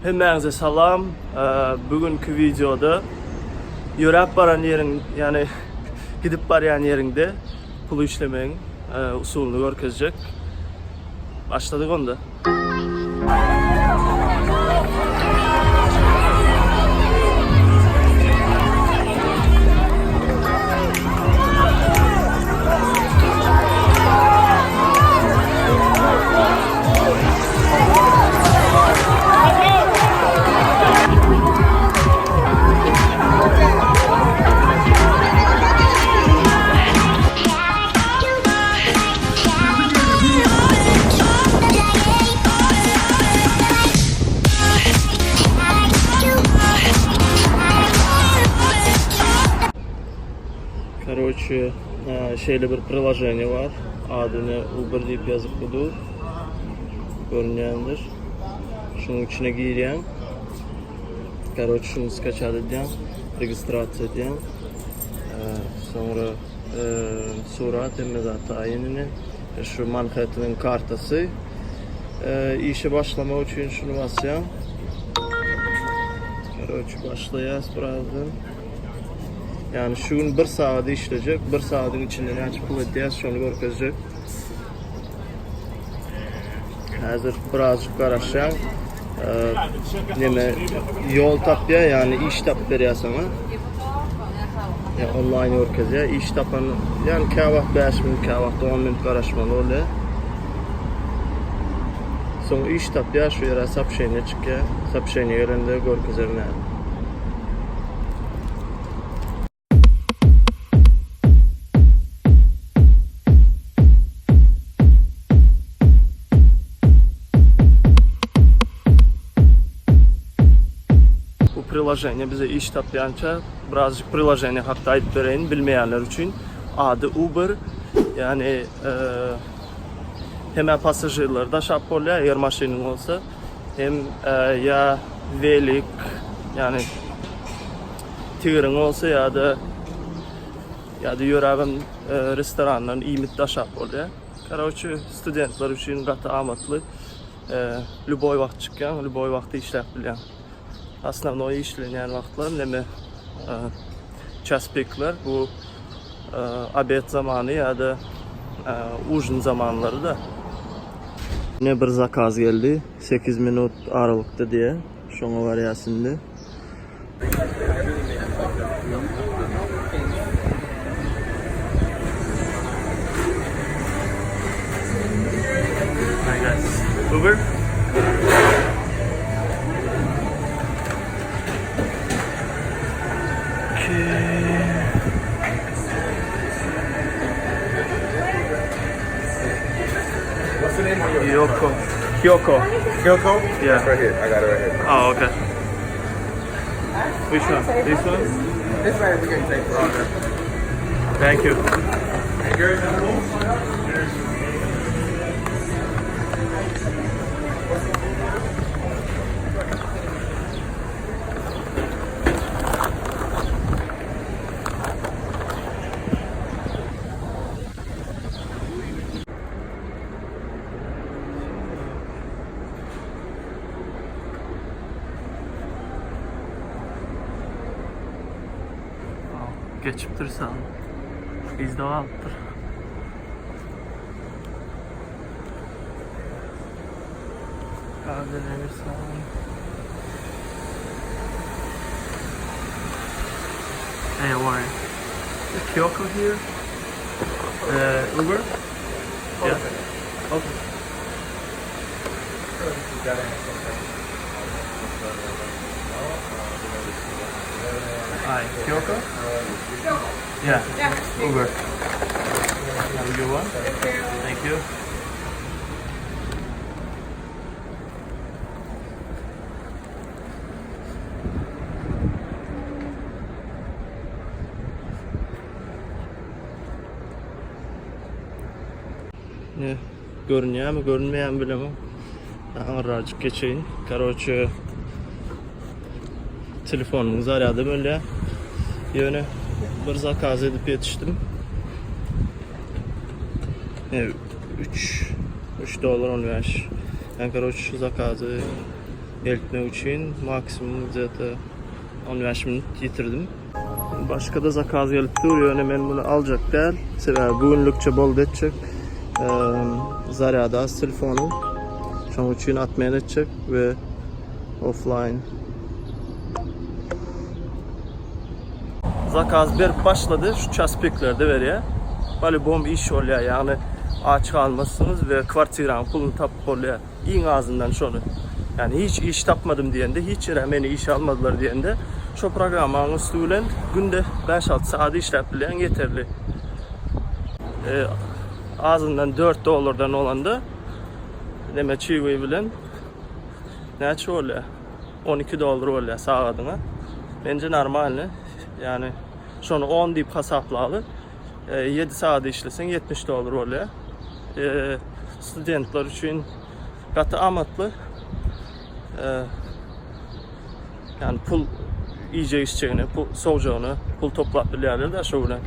Hemmeňize salam. Bugünkü videoda yörep baran yerin, yani gidip baryan yerinde pul işlemeň usulunu görkezjek. Başladık onda. Короче, şeyle bir приложение var. Adını Uber deyip yazıp budur. Görünendir. Şunun içine gireyim. Короче, şunu skачать edeyim. Registrasyon edeyim. Sonra surat emniyatı ayinini. Şu Manhattan'ın kartası. İşe başlamak için şunu basayım. Короче, başlayacağız birazdan. Yani şu gün 1 saat işleyecek. 1 saatin içinde ne açıp pul edeceğiz, şunu görkezecek. Hazır birazcık karışacağım. Yol tapya, yani iş tap veriyor sana. Ya online görkezecek. İş tapan, yani kahvaltı 5 minut, kahvaltı 10 minut karışmalı oluyor. Sonra iş tapya şu yere sapşeyne çıkıyor. Sapşeyne yerinde görkezecek. Приложение bize iş tapyança birazcık приложение hakkında ayıp vereyim bilmeyenler için. Adı Uber, yani hem pasajirler da şap oluyor eğer maşinin olsa, hem ya velik, yani tığırın olsa ya da yörevim restoranların imit da şap oluyor. Короче, studentlar için gata amatlı, любой vakt çıkan, любой vakti işlep bilen. Aslında o işlenen vaktlar neme ças pekler, bu abed zamanı ya da ujin zamanları da. Ne bir zakaz geldi 8 minut aralıkta diye şuna varyasında. Hi guys, Uber. Kyoko. Kyoko? Yeah. It's right here. I got it right here. Oh, okay. Which one? This one? This right here we can take for order. Thank you. Geçip dursan biz de alttır. Kahveleri sağ. Hey, how are you? Is Kyoko here? Uber? Yeah. Okay. Hi, Kyoko? Yeah. Uber. Have a good one. Thank you. Ne görünüyor mu görünmeyen bilemem. Aracık geçeyim. Короче, telefonumuzu aradım öyle. Yani bir zakaz edip yetiştim. 3 $3 olmuş. Yani короче zaказı belirtmek için maksimum zaten 15 minut yitirdim. Başka da zakaz gelip duruyor. Hemen bunu alacak değil. Sebebi bugünlükçe bol edecek. Zaryada az telefonu. Şunun için atmayan edecek ve offline. Zakaz berip başladı. Şu çaspeklerde veriyor. Böyle bomba iş oluyor yani. Açık almazsınız ve kvartiran pulunu tapıp oluyor. İyin ağzından şunu. Yani hiç iş tapmadım diyende, hiç beni iş almadılar diyende şu programın üstüyle günde 5-6 saat işlep bilen yeterli. Ağzından $4'dan olanda demek çiğ bilen neçe oluyor? $12 oluyor sağladığına. Bence normal. Yani şunu 10 deyip hesaplalı. 7 saat işlesen $70 oluyor. Studentlar için katı amatlı. Yani pul iyice işçeğini, pul soğucağını, pul toplap bilerler de şöyle.